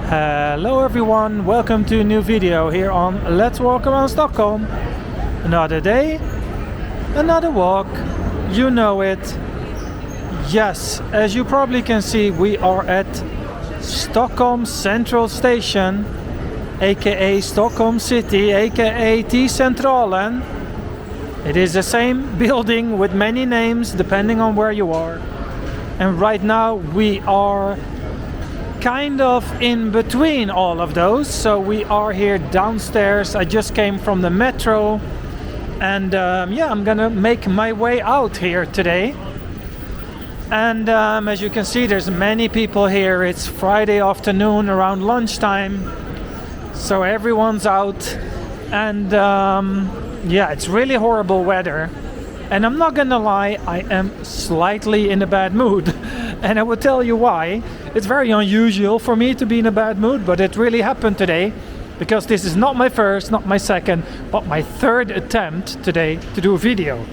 Hello everyone, welcome to a new video here on Let's Walk Around Stockholm. Another day, another walk, you know it. Yes, as you probably can see, we are at Stockholm Central Station, aka Stockholm City, aka T-Centralen. It is the same building with many names depending on where you are. And right now we are kind of in between all of those. So we are here downstairs. I just came from the metro and I'm gonna make my way out here today. And as you can see, there's many people here. It's Friday afternoon around lunchtime, so everyone's out. And it's really horrible weather. And I'm not gonna lie, I am slightly in a bad mood. And I will tell you why. It's very unusual for me to be in a bad mood, but it really happened today, because this is not my first, not my second, but my third attempt today to do a video.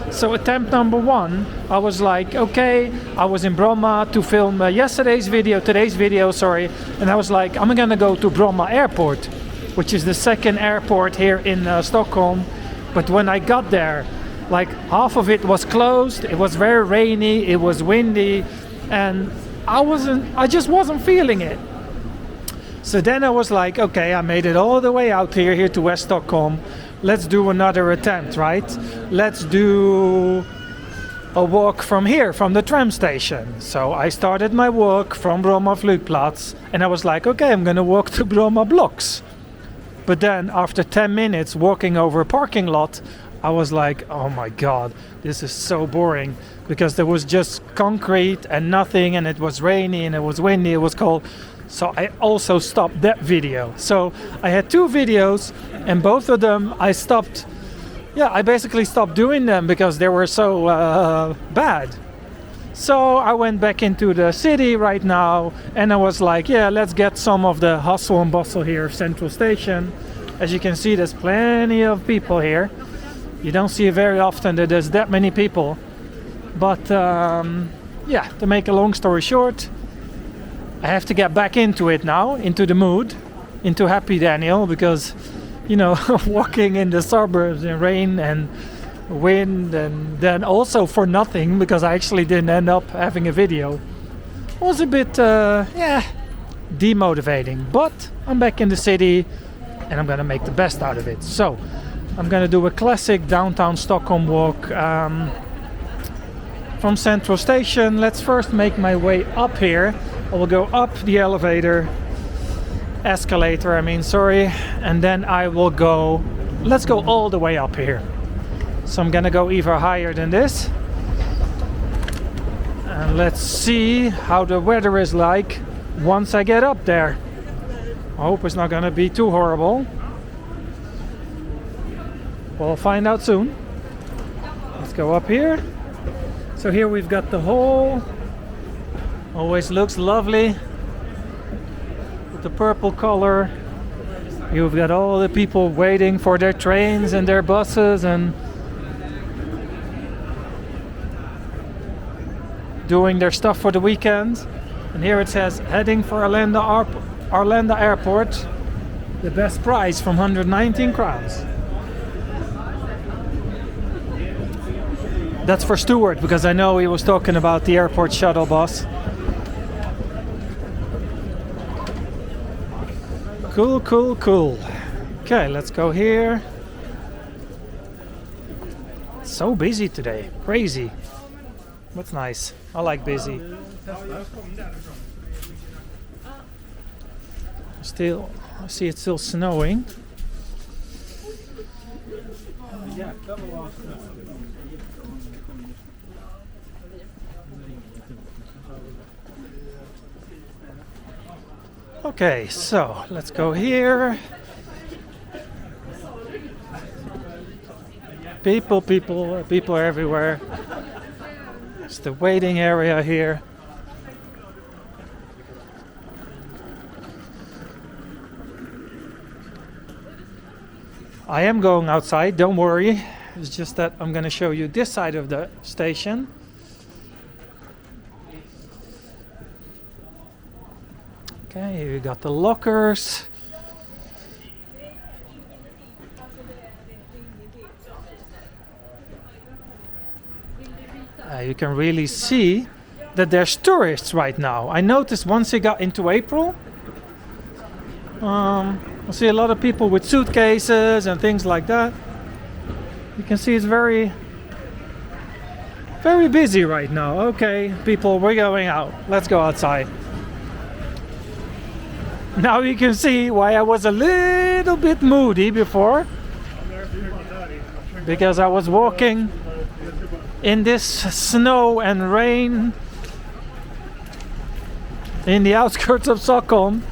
So attempt number one, I was like, okay, I was in Bromma to film today's video, and I was like, I'm gonna go to Bromma Airport, which is the second airport here in Stockholm. But when I got there, like half of it was closed, it was very rainy, it was windy, and I just wasn't feeling it. So then I was like, okay, I made it all the way out here to West Stockholm. Let's do another attempt, right? Let's do a walk from here, from the tram station. So I started my walk from Bromma Flygplats, and I was like, okay, I'm gonna walk to Bromma Blocks. But then after 10 minutes walking over a parking lot, I was like, oh my god, this is so boring, because there was just concrete and nothing, and it was rainy and it was windy, it was cold. So I also stopped that video. So I had two videos, and both of them I stopped. I basically stopped doing them because they were so bad. So I went back into the city right now, and I was like, let's get some of the hustle and bustle here of Central Station. As you can see, there's plenty of people here. You don't see it very often that there's that many people. But to make a long story short, I have to get back into it now, into the mood, into Happy Daniel, because, walking in the suburbs in rain and wind, and then also for nothing, because I actually didn't end up having a video, was a bit, demotivating. But I'm back in the city, and I'm gonna make the best out of it. So I'm gonna do a classic downtown Stockholm walk from Central Station. Let's first make my way up here. I will go up the escalator, and then I will let's go all the way up here. So I'm gonna go even higher than this. And let's see how the weather is like once I get up there. I hope it's not gonna be too horrible. We'll find out soon. Let's go up here. So here we've got the hall. Always looks lovely with the purple color. You've got all the people waiting for their trains and their buses and doing their stuff for the weekend. And here it says heading for Arlanda Airport. The best price from 119 crowns. That's for Stuart, because I know he was talking about the airport shuttle bus. Cool. Okay, let's go here. It's so busy today. Crazy. That's nice. I like busy. I see it's still snowing. Okay, so let's go here. People everywhere. It's the waiting area here. I am going outside, don't worry. It's just that I'm going to show you this side of the station. Okay, here we got the lockers. You can really see that there's tourists right now. I noticed once it got into April, I see a lot of people with suitcases and things like that. You can see it's very, very busy right now. Okay, people, we're going out. Let's go outside. Now you can see why I was a little bit moody before. Because I was walking in this snow and rain in the outskirts of Stockholm,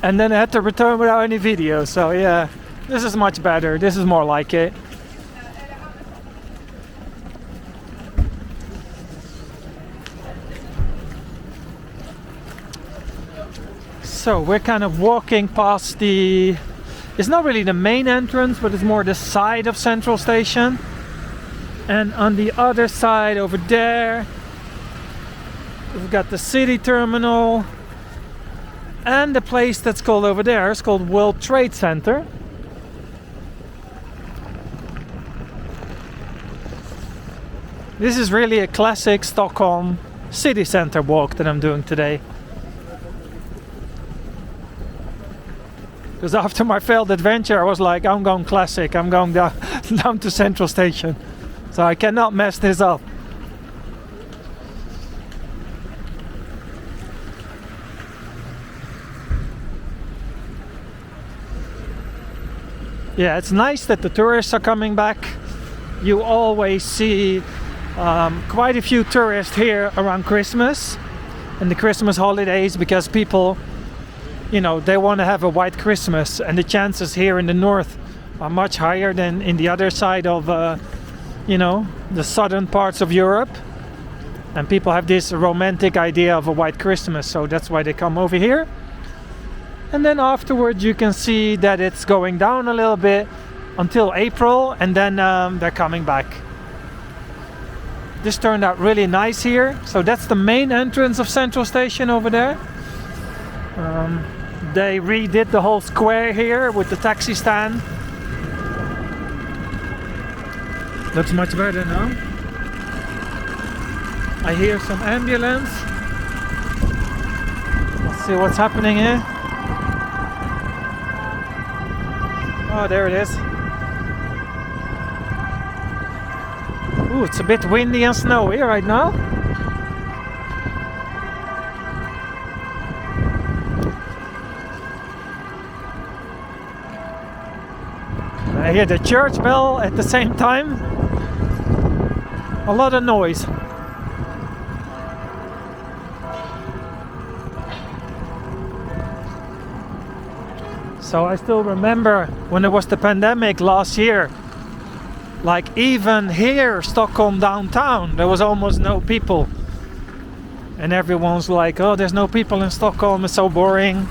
and then I had to return without any video. So yeah, this is much better. This is more like it. So we're kind of walking past the, it's not really the main entrance, but it's more the side of Central Station. And on the other side over there, we've got the city terminal. And the place that's called over there is called World Trade Center. This is really a classic Stockholm city center walk that I'm doing today. Because after my failed adventure, I was like, I'm going classic. I'm going down to Central Station. So I cannot mess this up. Yeah, it's nice that the tourists are coming back. You always see quite a few tourists here around Christmas and the Christmas holidays, because people, you know, they want to have a white Christmas, and the chances here in the north are much higher than in the other side of you know, the southern parts of Europe. And people have this romantic idea of a white Christmas, so that's why they come over here. And then afterwards you can see that it's going down a little bit until April, and then they're coming back. This turned out really nice here. So that's the main entrance of Central Station over there. They redid the whole square here with the taxi stand. Looks much better now. I hear some ambulance. Let's see what's happening here. Oh, there it is. Ooh, it's a bit windy and snowy right now. I hear the church bell at the same time. A lot of noise. So I still remember when there was the pandemic last year, like even here, Stockholm downtown, there was almost no people. And everyone's like, oh, there's no people in Stockholm, it's so boring.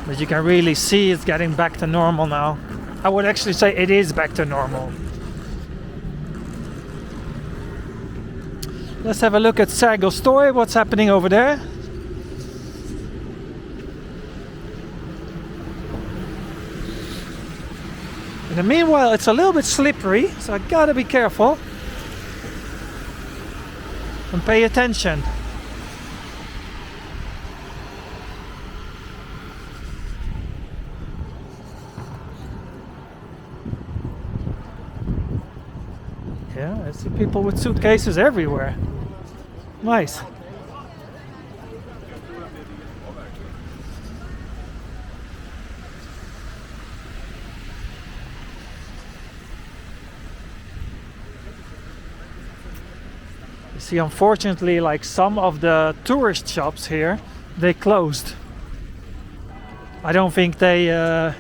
But you can really see it's getting back to normal now. I would actually say it is back to normal. Let's have a look at Sergels Torg, what's happening over there. In the meanwhile, it's a little bit slippery, so I gotta be careful and pay attention. Yeah, I see people with suitcases everywhere. Nice. See, unfortunately, like some of the tourist shops here, they closed. I don't think they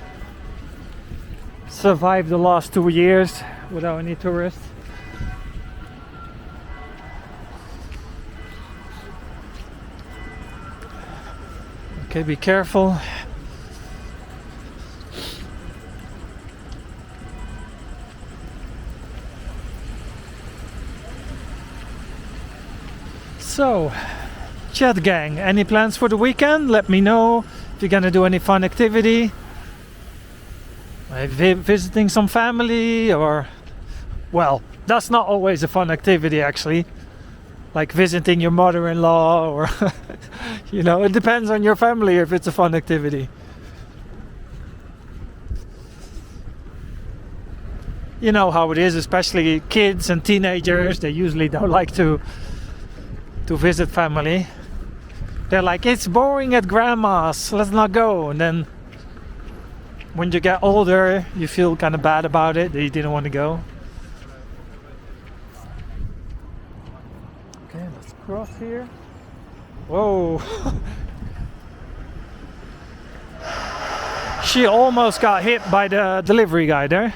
survived the last 2 years without any tourists. Okay, be careful. So, chat, gang. Any plans for the weekend? Let me know if you're gonna do any fun activity. Maybe visiting some family, or, well, that's not always a fun activity actually. Like visiting your mother-in-law, or you know, it depends on your family if it's a fun activity. You know how it is, especially kids and teenagers, they usually don't like to visit family. They're like, it's boring at grandma's, let's not go. And then when you get older, you feel kind of bad about it, that you didn't want to go. Okay, let's cross here. Whoa. She almost got hit by the delivery guy there.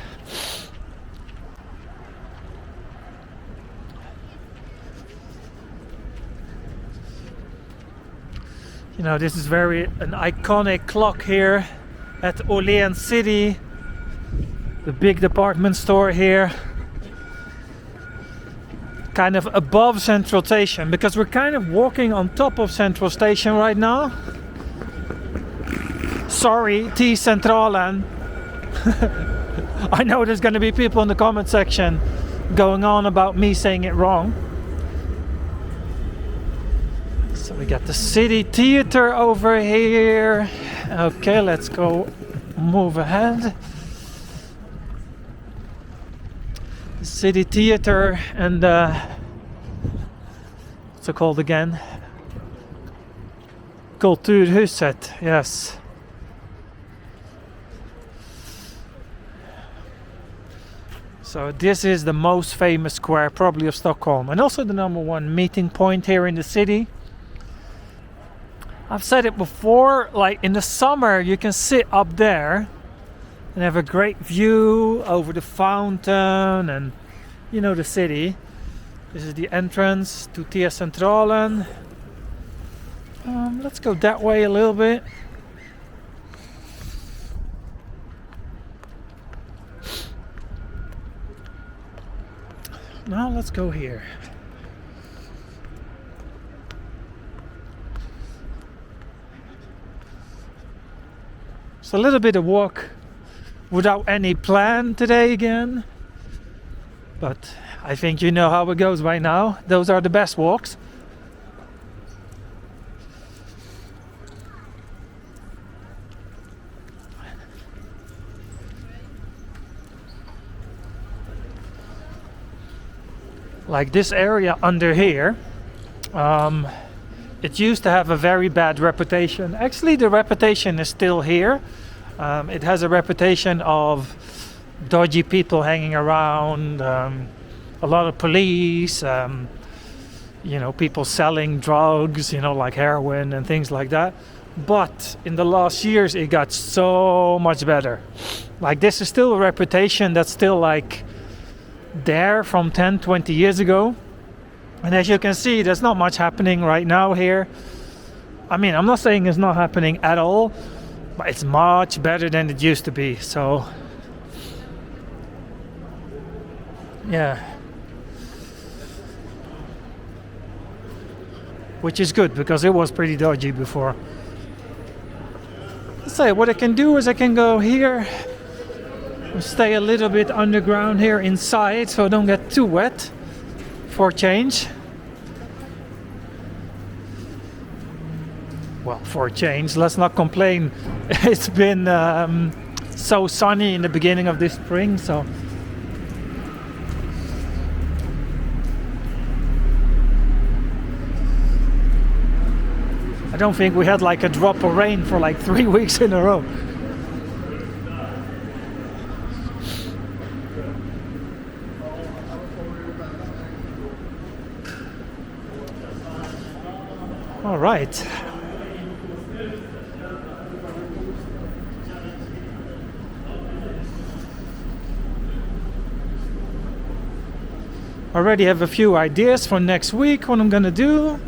You know, this is an iconic clock here at Åhléns City. The big department store here. Kind of above Central Station, because we're kind of walking on top of Central Station right now. Sorry, T-Centralen. I know there's going to be people in the comment section going on about me saying it wrong. So we got the city theater over here. Okay, let's go move ahead. The city theater and what's it called again? Kulturhuset, yes. So this is the most famous square probably of Stockholm, and also the #1 meeting point here in the city. I've said it before, like in the summer you can sit up there and have a great view over the fountain and, you know, the city. This is the entrance to T-Centralen. Let's go that way a little bit. Now let's go here. It's a little bit of walk without any plan today again, but I think you know how it goes by now. Those are the best walks. Like this area under here, it used to have a very bad reputation. Actually, the reputation is still here. It has a reputation of dodgy people hanging around, a lot of police, you know, people selling drugs, you know, like heroin and things like that. But in the last years, it got so much better. Like this is still a reputation that's still like there from 10, 20 years ago. And as you can see, there's not much happening right now here. I mean, I'm not saying it's not happening at all, but it's much better than it used to be. So, yeah. Which is good, because it was pretty dodgy before. Let's say what I can do is I can go here, stay a little bit underground here inside so I don't get too wet for change. Well, for a change, let's not complain. It's been so sunny in the beginning of this spring, so I don't think we had like a drop of rain for like 3 weeks in a row. All right. Already have a few ideas for next week, what I'm gonna do.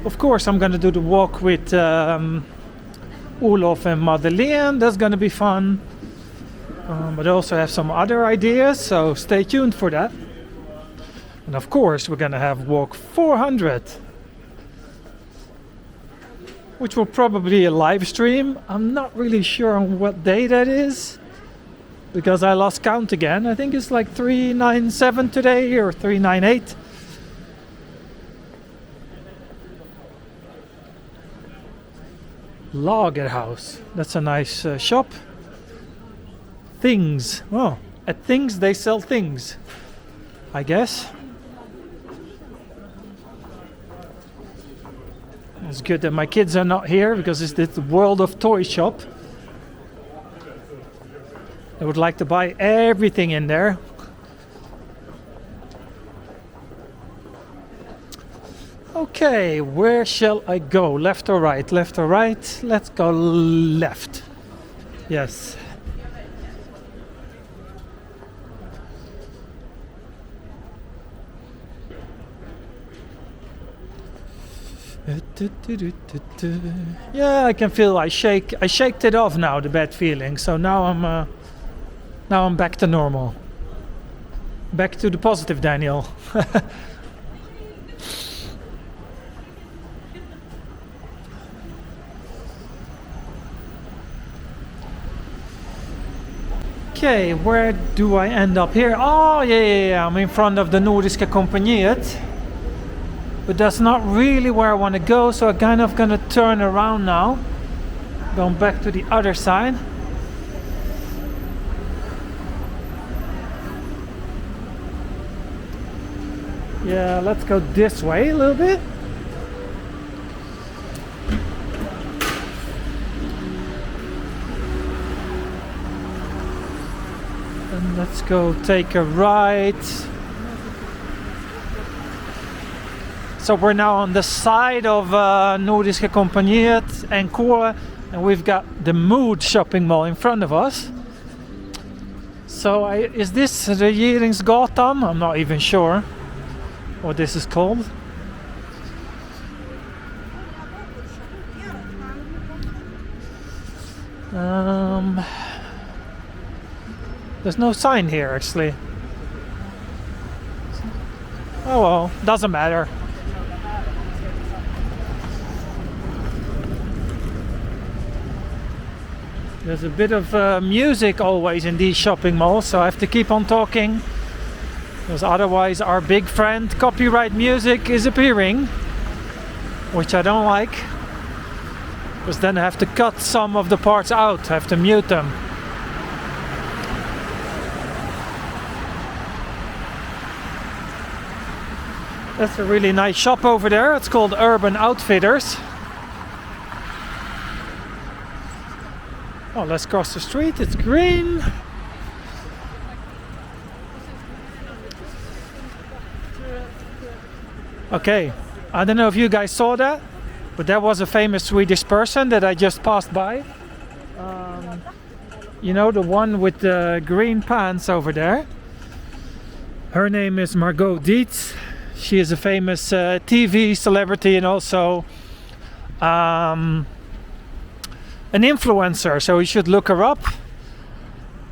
Of course, I'm gonna do the walk with Olof and Madeleine. That's gonna be fun. But I also have some other ideas, so stay tuned for that. And of course, we're gonna have walk 400. which will probably be a live stream. I'm not really sure on what day that is, because I lost count again. I think it's like 397 today or 398. Lager House. That's a nice shop. Things. Oh, at Things they sell things, I guess. It's good that my kids are not here, because it's the World of Toy shop. They would like to buy everything in there. Okay, where shall I go? Left or right? Left or right? Let's go left. Yes. Yeah, I can feel I shaked it off now, the bad feeling. So now I'm back to normal. Back to the positive Daniel. Okay, where do I end up here? Oh, yeah, I'm in front of the Nordisk Kompaniet. But that's not really where I want to go, so I'm kind of gonna turn around now. Going back to the other side. Yeah, let's go this way a little bit. And let's go take a right. So we're now on the side of Nordisk Kompaniet and Kåre, and we've got the Mood shopping mall in front of us. So is this the Regeringsgatan? I'm not even sure what this is called. There's no sign here actually. Oh well, doesn't matter. There's a bit of music always in these shopping malls, so I have to keep on talking, because otherwise our big friend copyright music is appearing, which I don't like, because then I have to cut some of the parts out, I have to mute them. That's a really nice shop over there. It's called Urban Outfitters. Oh, let's cross the street. It's green. Okay, I don't know if you guys saw that, but that was a famous Swedish person that I just passed by. You know, the one with the green pants over there. Her name is Margot Dietz. She is a famous TV celebrity and also an influencer, so you should look her up.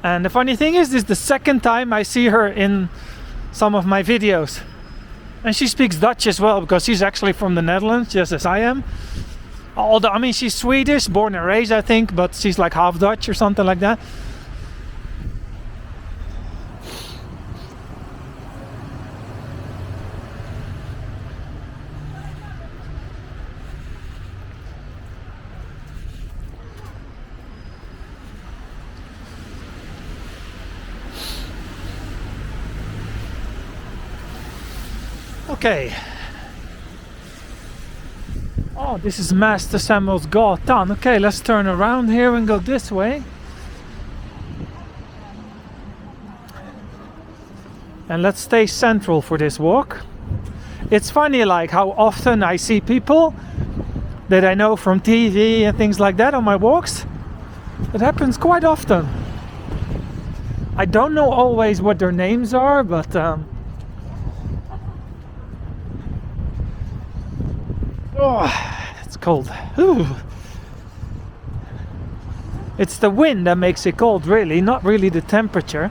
And the funny thing is, this is the second time I see her in some of my videos. And she speaks Dutch as well, because she's actually from the Netherlands, just as I am. Although, I mean, she's Swedish, born and raised, I think, but she's like half Dutch or something like that. Okay. Oh, this is Master Samuel's Gatan. Okay, let's turn around here and go this way. And let's stay central for this walk. It's funny like how often I see people that I know from TV and things like that on my walks. It happens quite often. I don't know always what their names are, but oh, it's cold. Ooh. It's the wind that makes it cold, really, not really the temperature.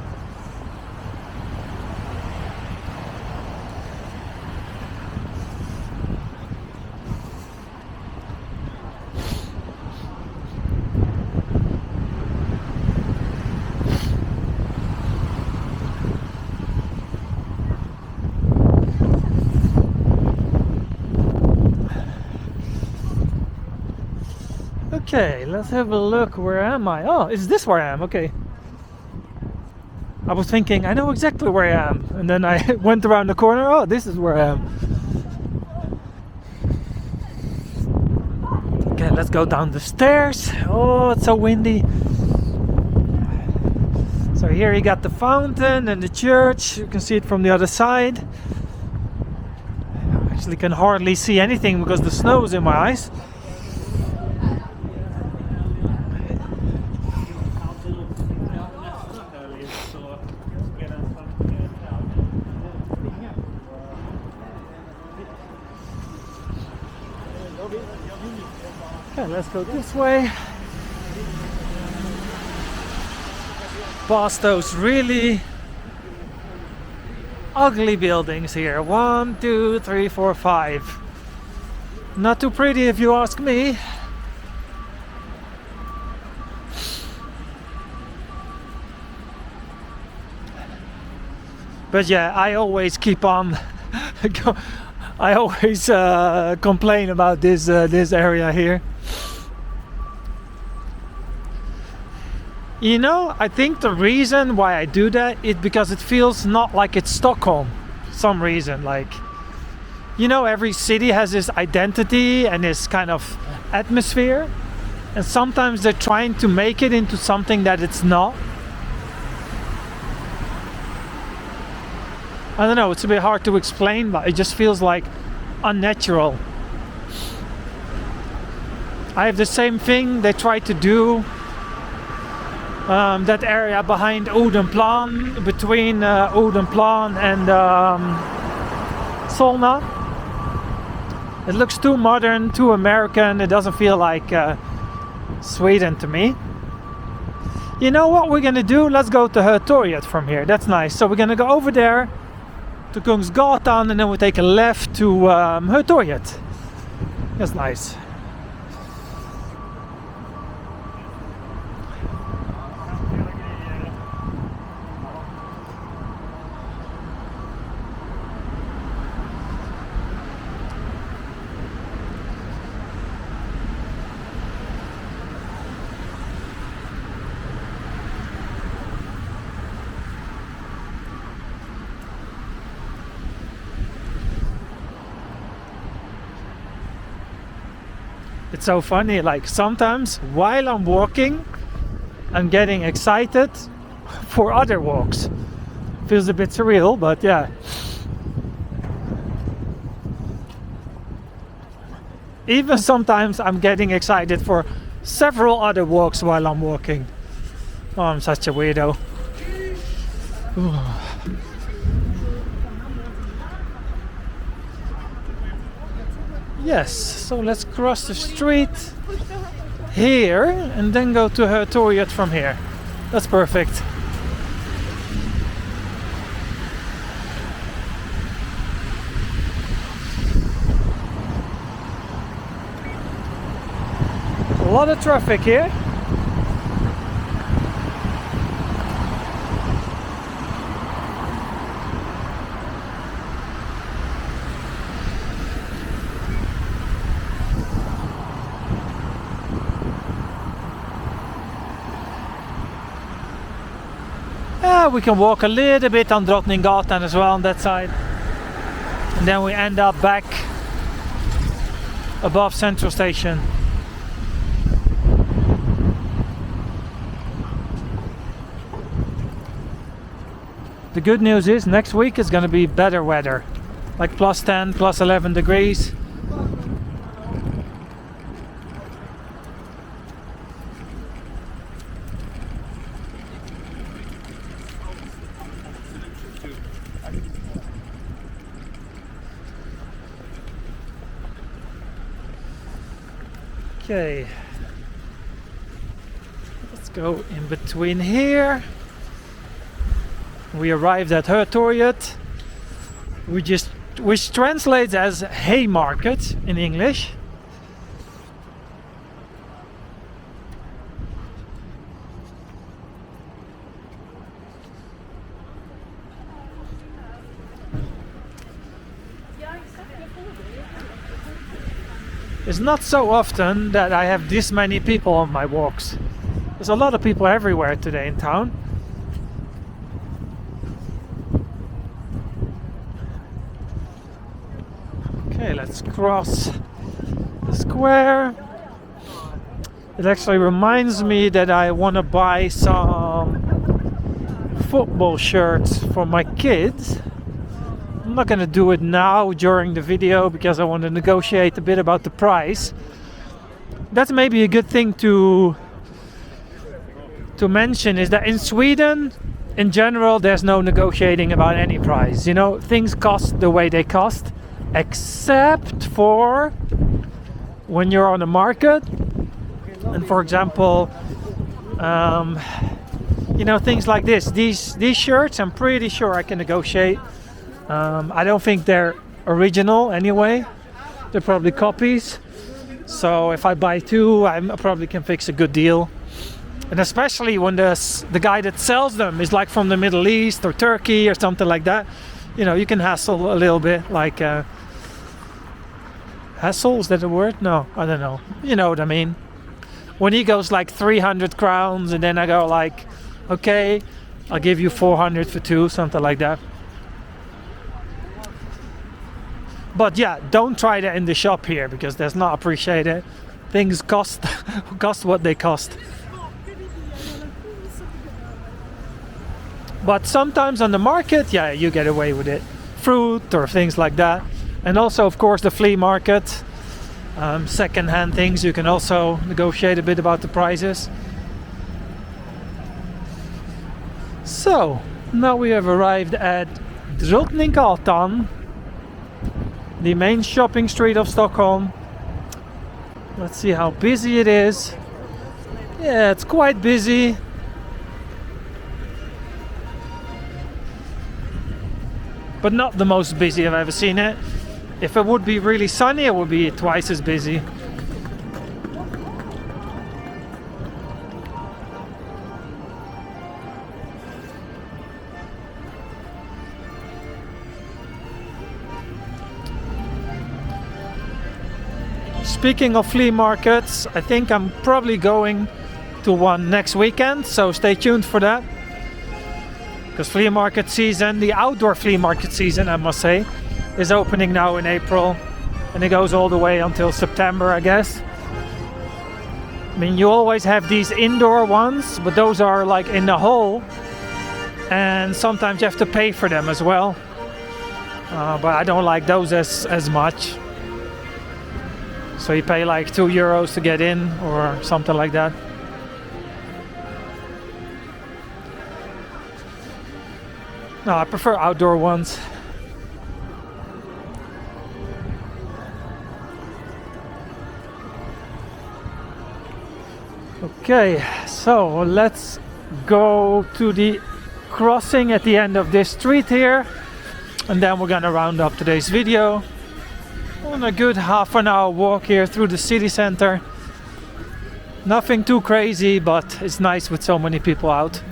Okay, let's have a look. Where am I? Oh, is this where I am? Okay. I was thinking, I know exactly where I am. And then I went around the corner. Oh, this is where I am. Okay, let's go down the stairs. Oh, it's so windy. So here you got the fountain and the church. You can see it from the other side. I actually can hardly see anything because the snow is in my eyes. Okay, let's go this way. Past those really ugly buildings here. 1, 2, 3, 4, 5. Not too pretty if you ask me. But yeah, I always keep on I always complain about this area here. You know, I think the reason why I do that is because it feels not like it's Stockholm. Some reason, like, you know, every city has this identity and this kind of atmosphere, and sometimes they're trying to make it into something that it's not. I don't know, it's a bit hard to explain, but it just feels like unnatural. I have the same thing they try to do. That area behind Underpass, between Underpass and Solna. It looks too modern, too American. It doesn't feel like Sweden to me. You know what we're gonna do? Let's go to Hötorget from here. That's nice. So we're gonna go over there to Kungsgatan and then we take a left to Hötorget. That's nice. It's so funny, like sometimes while I'm walking, I'm getting excited for other walks. Feels a bit surreal, but yeah. Even sometimes I'm getting excited for several other walks while I'm walking. Oh, I'm such a weirdo. Yes, so let's cross the street here and then go to Hötorget from here. That's perfect. A lot of traffic here. We can walk a little bit on Drottninggatan as well on that side, and then we end up back above Central Station. The good news is next week is going to be better weather, like plus 10, plus 11 degrees. Okay, let's go in between here. We arrived at Hötorget, which translates as Haymarket in English. It's not so often that I have this many people on my walks. There's a lot of people everywhere today in town. Okay, let's cross the square. It actually reminds me that I want to buy some football shirts for my kids. I'm not going to do it now during the video because I want to negotiate a bit about the price. That's maybe a good thing to mention, is that in Sweden, in general, there's no negotiating about any price. You know, things cost the way they cost, except for when you're on the market. And for example, you know, things like this. These shirts, I'm pretty sure I can negotiate. I don't think they're original anyway. They're probably copies. So if I buy two, I probably can fix a good deal. And especially when the guy that sells them is like from the Middle East or Turkey or something like that. You know, you can hassle a little bit. Like, hassle, is that a word? No, I don't know. You know what I mean. When he goes like 300 crowns and then I go like, okay, I'll give you 400 for two, something like that. But yeah, don't try that in the shop here because that's not appreciated. Things cost what they cost. But sometimes on the market, yeah, you get away with it. Fruit or things like that. And also, of course, the flea market. Second-hand things, you can also negotiate a bit about the prices. So, now we have arrived at Ninkatan, the main shopping street of Stockholm. Let's see how busy it is. Yeah, it's quite busy. But not the most busy I've ever seen it. If it would be really sunny, it would be twice as busy. Speaking of flea markets, I think I'm probably going to one next weekend, so stay tuned for that. Because flea market season, the outdoor flea market season, I must say, is opening now in April, and it goes all the way until September, I guess. I mean, you always have these indoor ones, but those are like in the hole, and sometimes you have to pay for them as well. But I don't like those as much. So you pay like €2 to get in or something like that. No, I prefer outdoor ones. Okay, so let's go to the crossing at the end of this street here, and then we're gonna round up today's video on a good half an hour walk here through the city center. Nothing too crazy, but it's nice with so many people out.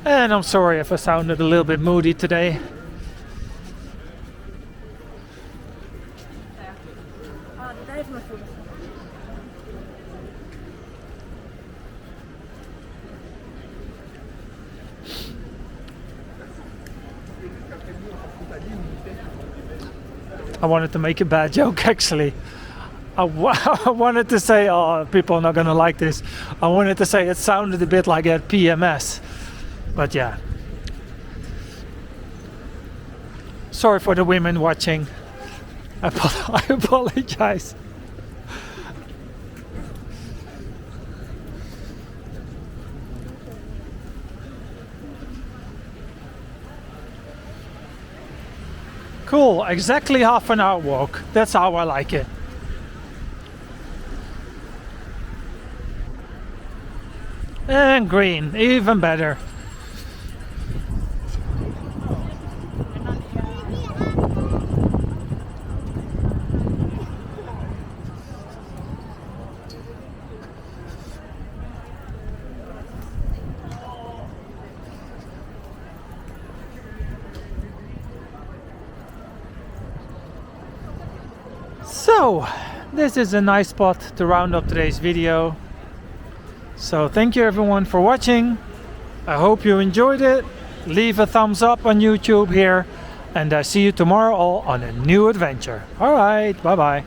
And I'm sorry if I sounded a little bit moody today. I wanted to make a bad joke actually. I wanted to say, oh, people are not gonna like this. I wanted to say it sounded a bit like a PMS. But yeah. Sorry for the women watching. I apologize. Cool, exactly half an hour walk. That's how I like it. And green, even better. So this is a nice spot to round up today's video. So thank you everyone for watching. I hope you enjoyed it. Leave a thumbs up on YouTube here, and I see you tomorrow all on a new adventure. All right, bye bye.